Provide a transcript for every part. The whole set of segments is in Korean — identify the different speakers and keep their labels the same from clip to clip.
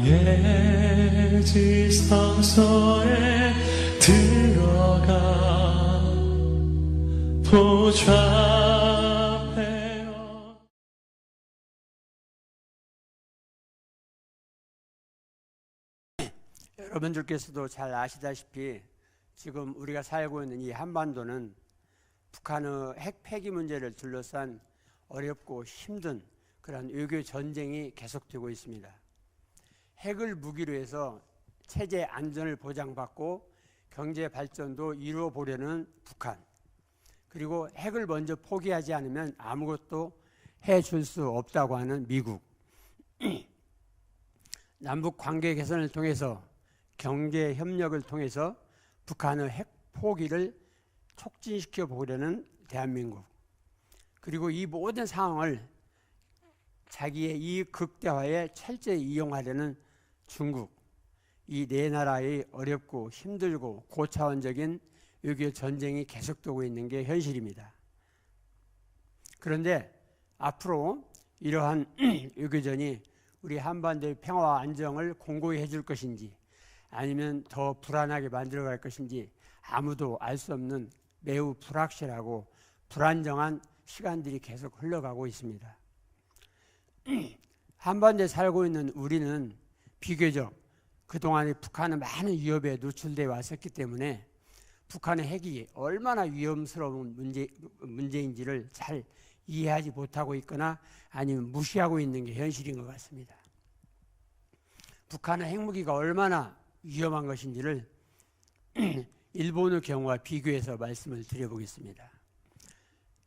Speaker 1: 나의 지성소에 들어가 보좌
Speaker 2: 여러분들께서도 잘 아시다시피 지금 우리가 살고 있는 이 한반도는 북한의 핵 폐기 문제를 둘러싼 어렵고 힘든 그런 외교 전쟁이 계속되고 있습니다. 핵을 무기로 해서 체제 안전을 보장받고 경제 발전도 이루어 보려는 북한, 그리고 핵을 먼저 포기하지 않으면 아무것도 해줄 수 없다고 하는 미국, 남북 관계 개선을 통해서 경제 협력을 통해서 북한의 핵 포기를 촉진시켜 보려는 대한민국, 그리고 이 모든 상황을 자기의 이익 극대화에 철저히 이용하려는 중국, 이 네 나라의 어렵고 힘들고 고차원적인 외교 전쟁이 계속되고 있는 게 현실입니다. 그런데 앞으로 이러한 외교전이 우리 한반도의 평화와 안정을 공고히 해줄 것인지 아니면 더 불안하게 만들어갈 것인지 아무도 알 수 없는 매우 불확실하고 불안정한 시간들이 계속 흘러가고 있습니다. 한반도에 살고 있는 우리는 비교적 그동안에 북한은 많은 위협에 노출되어 왔었기 때문에 북한의 핵이 얼마나 위험스러운 문제인지를 잘 이해하지 못하고 있거나 아니면 무시하고 있는 게 현실인 것 같습니다. 북한의 핵무기가 얼마나 위험한 것인지를 일본의 경우와 비교해서 말씀을 드려보겠습니다.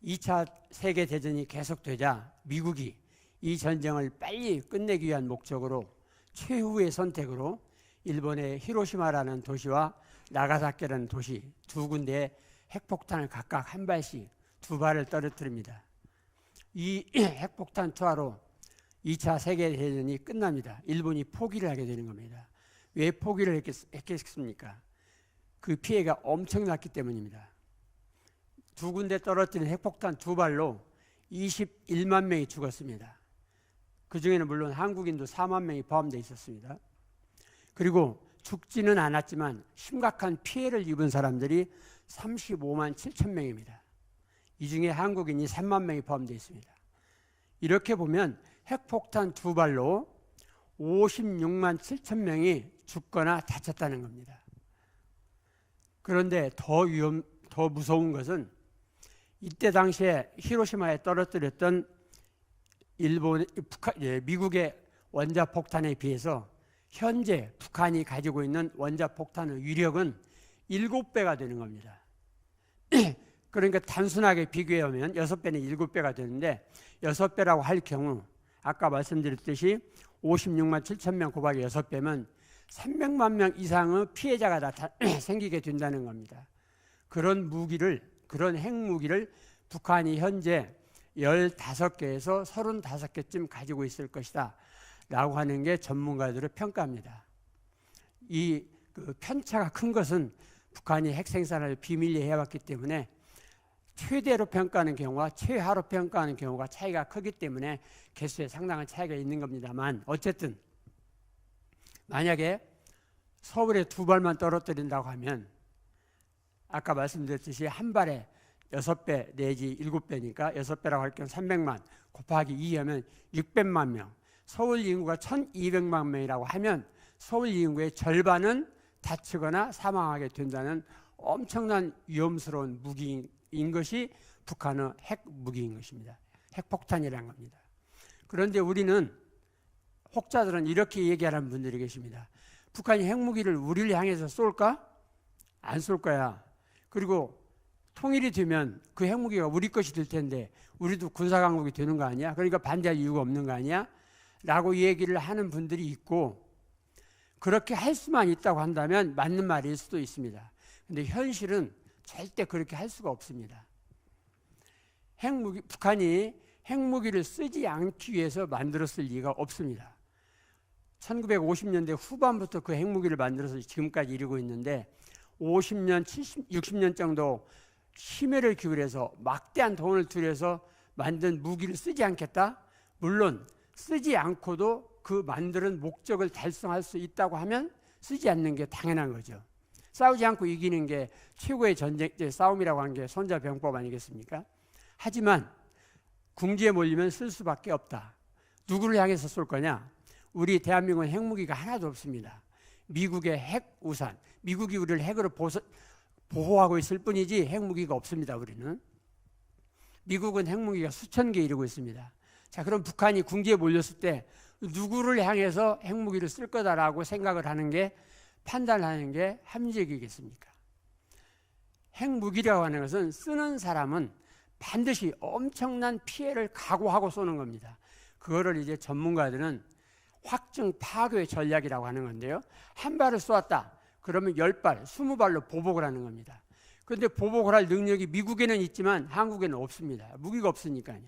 Speaker 2: 2차 세계대전이 계속되자 미국이 이 전쟁을 빨리 끝내기 위한 목적으로 최후의 선택으로 일본의 히로시마라는 도시와 나가사키라는 도시 두 군데에 핵폭탄을 각각 한 발씩 두 발을 떨어뜨립니다. 이 핵폭탄 투하로 2차 세계대전이 끝납니다. 일본이 포기를 하게 되는 겁니다. 왜 포기를 했겠습니까? 그 피해가 엄청났기 때문입니다. 두 군데 떨어뜨린 핵폭탄 두 발로 21만 명이 죽었습니다. 그 중에는 물론 한국인도 4만 명이 포함되어 있었습니다. 그리고 죽지는 않았지만 심각한 피해를 입은 사람들이 35만 7천 명입니다. 이 중에 한국인이 3만 명이 포함되어 있습니다. 이렇게 보면 핵폭탄 두 발로 56만 7천 명이 죽거나 다쳤다는 겁니다. 그런데 더 무서운 이때 당시에 히로시마에 떨어뜨렸던 미국의 원자폭탄에 비해서 현재 북한이 가지고 있는 원자폭탄의 위력은 7배가 되는 겁니다. 그러니까 단순하게 비교하면 6배는 7배가 되는데 6배라고 할 경우 아까 말씀드렸듯이 56만 7천 명 곱하기 6배면 300만 명 이상의 피해자가 생기게 된다는 겁니다. 그런 핵무기를 북한이 현재 15개에서 35개쯤 가지고 있을 것이다 라고 하는 게 전문가들의 평가입니다. 이 편차가 큰 것은 북한이 핵 생산을 비밀리에 해왔기 때문에 최대로 평가하는 경우와 최하로 평가하는 경우가 차이가 크기 때문에 개수에 상당한 차이가 있는 겁니다만 어쨌든 만약에 서울에 두 발만 떨어뜨린다고 하면 아까 말씀드렸듯이 한 발에 6배 내지 7배니까 6배라고 할 경우 300만 곱하기 2하면 600만 명, 서울 인구가 1200만 명이라고 하면 서울 인구의 절반은 다치거나 사망하게 된다는 엄청난 위험스러운 무기인 것이 북한의 핵무기인 것입니다. 핵폭탄이라는 겁니다. 그런데 혹자들은 이렇게 얘기하는 분들이 계십니다. 북한이 핵무기를 우리를 향해서 쏠까? 안 쏠 거야. 그리고 통일이 되면 그 핵무기가 우리 것이 될 텐데 우리도 군사강국이 되는 거 아니야? 그러니까 반대할 이유가 없는 거 아니야? 라고 얘기를 하는 분들이 있고 그렇게 할 수만 있다고 한다면 맞는 말일 수도 있습니다. 그런데 현실은 절대 그렇게 할 수가 없습니다. 북한이 핵무기를 쓰지 않기 위해서 만들었을 리가 없습니다. 1950년대 후반부터 그 핵무기를 만들어서 지금까지 이르고 있는데 50년, 60년 정도 심혈을 기울여서 막대한 돈을 들여서 만든 무기를 쓰지 않겠다? 물론 쓰지 않고도 그 만드는 목적을 달성할 수 있다고 하면 쓰지 않는 게 당연한 거죠. 싸우지 않고 이기는 게 최고의 전쟁, 싸움이라고 하는 게 손자병법 아니겠습니까? 하지만 궁지에 몰리면 쓸 수밖에 없다. 누구를 향해서 쏠 거냐? 우리 대한민국은 핵무기가 하나도 없습니다. 미국의 핵우산, 미국이 우리를 핵으로 보호하고 있을 뿐이지 핵무기가 없습니다. 우리는. 미국은 핵무기가 수천 개 이루고 있습니다. 자, 그럼 북한이 궁지에 몰렸을 때 누구를 향해서 핵무기를 쓸 거다라고 생각을 하는 게, 판단하는 게 합리적이겠습니까? 핵무기라고 하는 것은 쓰는 사람은 반드시 엄청난 피해를 각오하고 쏘는 겁니다. 그거를 이제 전문가들은 확증 파괴 전략이라고 하는 건데요. 한 발을 쏘았다. 그러면 10발, 20발로 보복을 하는 겁니다. 그런데 보복을 할 능력이 미국에는 있지만 한국에는 없습니다. 무기가 없으니까요.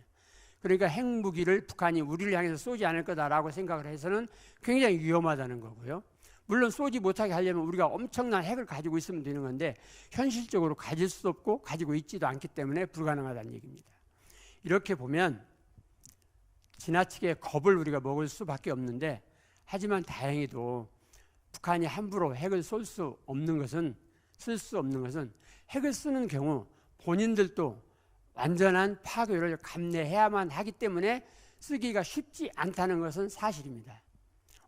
Speaker 2: 그러니까 핵무기를 북한이 우리를 향해서 쏘지 않을 거다라고 생각을 해서는 굉장히 위험하다는 거고요. 물론 쏘지 못하게 하려면 우리가 엄청난 핵을 가지고 있으면 되는 건데 현실적으로 가질 수 없고 가지고 있지도 않기 때문에 불가능하다는 얘기입니다. 이렇게 보면 지나치게 겁을 우리가 먹을 수밖에 없는데, 하지만 다행히도 북한이 함부로 핵을 쏠 수 없는 것은, 쓸 수 없는 것은 핵을 쓰는 경우 본인들도 완전한 파괴를 감내해야만 하기 때문에 쓰기가 쉽지 않다는 것은 사실입니다.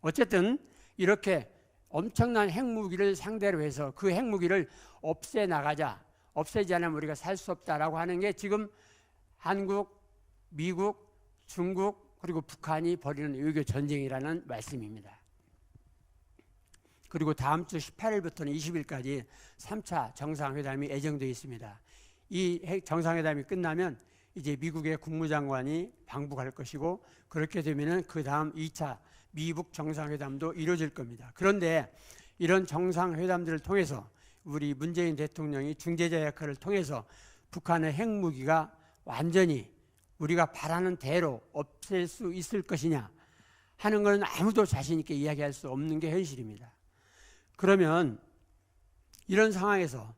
Speaker 2: 어쨌든 이렇게 엄청난 핵무기를 상대로 해서 그 핵무기를 없애나가자, 없애지 않으면 우리가 살 수 없다라고 하는 게 지금 한국, 미국, 중국 그리고 북한이 벌이는 외교 전쟁이라는 말씀입니다. 그리고 다음 주 18일부터는 20일까지 3차 정상회담이 예정되어 있습니다. 이 정상회담이 끝나면 이제 미국의 국무장관이 방북할 것이고, 그렇게 되면은 그 다음 2차 미북 정상회담도 이루어질 겁니다. 그런데 이런 정상회담들을 통해서 우리 문재인 대통령이 중재자 역할을 통해서 북한의 핵무기가 완전히 우리가 바라는 대로 없앨 수 있을 것이냐 하는 것은 아무도 자신 있게 이야기할 수 없는 게 현실입니다. 그러면 이런 상황에서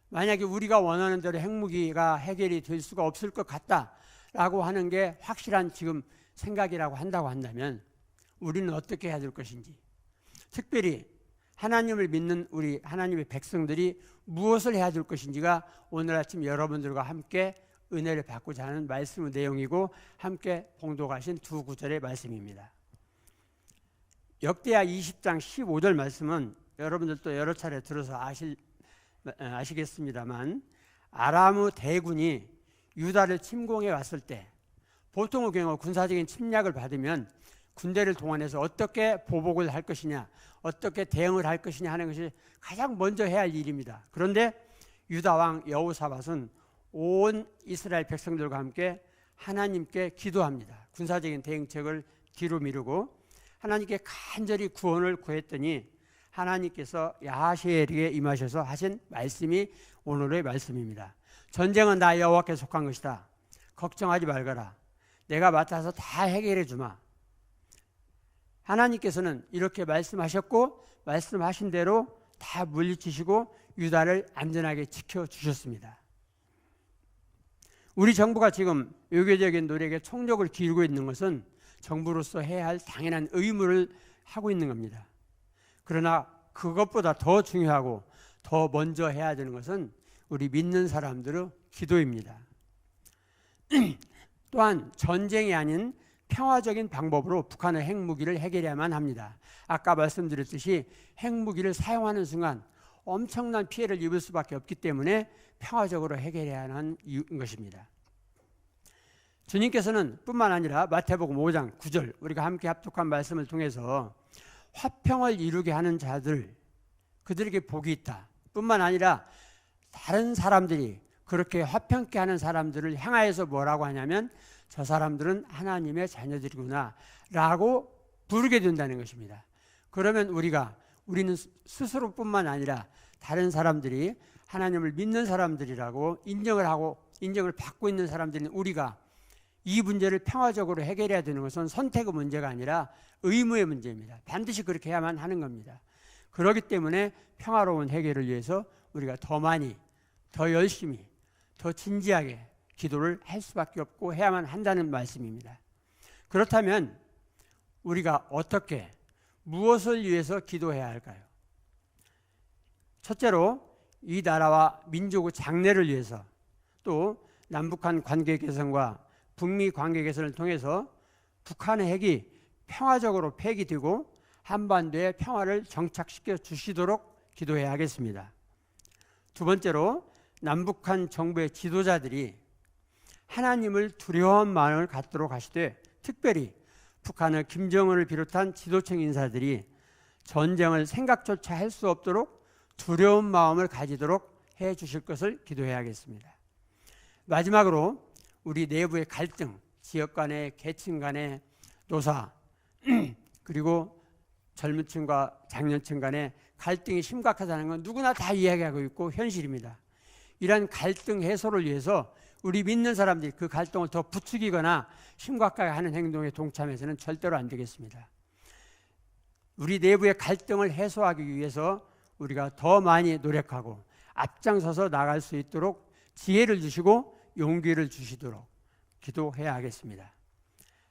Speaker 2: 만약에 우리가 원하는 대로 핵무기가 해결이 될 수가 없을 것 같다라고 하는 게 확실한 지금 생각이라고 한다고 한다면 우리는 어떻게 해야 될 것인지, 특별히 하나님을 믿는 우리 하나님의 백성들이 무엇을 해야 될 것인지가 오늘 아침 여러분들과 함께 은혜를 받고자 하는 말씀의 내용이고, 함께 봉독하신 두 구절의 말씀입니다. 역대하 20장 15절 말씀은 여러분들도 여러 차례 들어서 아시겠습니다만, 아람 대군이 유다를 침공해 왔을 때 보통의 경우 군사적인 침략을 받으면 군대를 동원해서 어떻게 보복을 할 것이냐, 어떻게 대응을 할 것이냐 하는 것이 가장 먼저 해야 할 일입니다. 그런데 유다 왕 여호사밧은 온 이스라엘 백성들과 함께 하나님께 기도합니다. 군사적인 대응책을 뒤로 미루고 하나님께 간절히 구원을 구했더니 하나님께서 야하시엘에게 임하셔서 하신 말씀이 오늘의 말씀입니다. 전쟁은 나 여호와께 속한 것이다. 걱정하지 말거라. 내가 맡아서 다 해결해 주마. 하나님께서는 이렇게 말씀하셨고, 말씀하신 대로 다 물리치시고 유다를 안전하게 지켜주셨습니다. 우리 정부가 지금 외교적인 노력에 총력을 기울이고 있는 것은 정부로서 해야 할 당연한 의무를 하고 있는 겁니다. 그러나 그것보다 더 중요하고 더 먼저 해야 되는 것은 우리 믿는 사람들의 기도입니다. 또한 전쟁이 아닌 평화적인 방법으로 북한의 핵무기를 해결해야만 합니다. 아까 말씀드렸듯이 핵무기를 사용하는 순간 엄청난 피해를 입을 수밖에 없기 때문에 평화적으로 해결해야 하는 것입니다. 주님께서는 뿐만 아니라 마태복음 5장 9절 우리가 함께 합독한 말씀을 통해서 화평을 이루게 하는 자들, 그들에게 복이 있다. 뿐만 아니라 다른 사람들이 그렇게 화평케 하는 사람들을 향하여서 뭐라고 하냐면 저 사람들은 하나님의 자녀들이구나 라고 부르게 된다는 것입니다. 그러면 우리는 스스로뿐만 아니라 다른 사람들이 하나님을 믿는 사람들이라고 인정을 받고 있는 사람들인 우리가 이 문제를 평화적으로 해결해야 되는 것은 선택의 문제가 아니라 의무의 문제입니다. 반드시 그렇게 해야만 하는 겁니다. 그렇기 때문에 평화로운 해결을 위해서 우리가 더 많이, 더 열심히, 더 진지하게 기도를 할 수밖에 없고 해야만 한다는 말씀입니다. 그렇다면 우리가 어떻게 무엇을 위해서 기도해야 할까요? 첫째로 이 나라와 민족의 장래를 위해서, 또 남북한 관계 개선과 북미 관계 개선을 통해서 북한의 핵이 평화적으로 폐기되고 한반도에 평화를 정착시켜 주시도록 기도해야 하겠습니다. 두 번째로 남북한 정부의 지도자들이 하나님을 두려워한 마음을 갖도록 하시되, 특별히 북한의 김정은을 비롯한 지도층 인사들이 전쟁을 생각조차 할 수 없도록 두려운 마음을 가지도록 해 주실 것을 기도해야겠습니다. 마지막으로 우리 내부의 갈등, 지역 간의, 계층 간의 노사, 그리고 젊은 층과 장년층 간의 갈등이 심각하다는 건 누구나 다 이야기하고 있고 현실입니다. 이러한 갈등 해소를 위해서 우리 믿는 사람들이 그 갈등을 더 부추기거나 심각하게 하는 행동에 동참해서는 절대로 안 되겠습니다. 우리 내부의 갈등을 해소하기 위해서 우리가 더 많이 노력하고 앞장서서 나갈 수 있도록 지혜를 주시고 용기를 주시도록 기도해야 하겠습니다.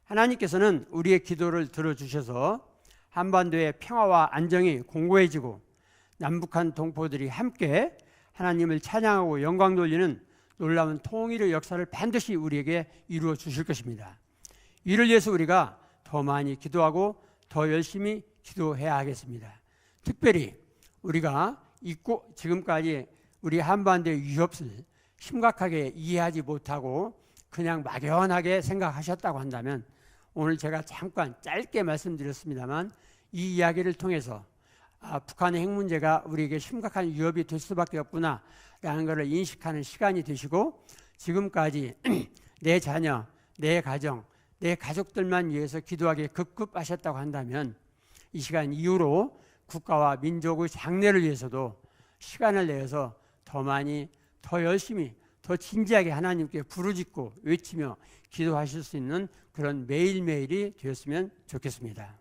Speaker 2: 하나님께서는 우리의 기도를 들어주셔서 한반도의 평화와 안정이 공고해지고 남북한 동포들이 함께 하나님을 찬양하고 영광 돌리는 놀라운 통일의 역사를 반드시 우리에게 이루어 주실 것입니다. 이를 위해서 우리가 더 많이 기도하고 더 열심히 기도해야 하겠습니다. 특별히 우리가 지금까지 우리 한반도의 위협을 심각하게 이해하지 못하고 그냥 막연하게 생각하셨다고 한다면, 오늘 제가 잠깐 짧게 말씀드렸습니다만 이 이야기를 통해서 북한의 핵 문제가 우리에게 심각한 위협이 될 수밖에 없구나라는 것을 인식하는 시간이 되시고, 지금까지 내 자녀, 내 가정, 내 가족들만 위해서 기도하기에 급급하셨다고 한다면, 이 시간 이후로 국가와 민족의 장래를 위해서도 시간을 내서 더 많이, 더 열심히, 더 진지하게 하나님께 부르짖고 외치며 기도하실 수 있는 그런 매일매일이 되었으면 좋겠습니다.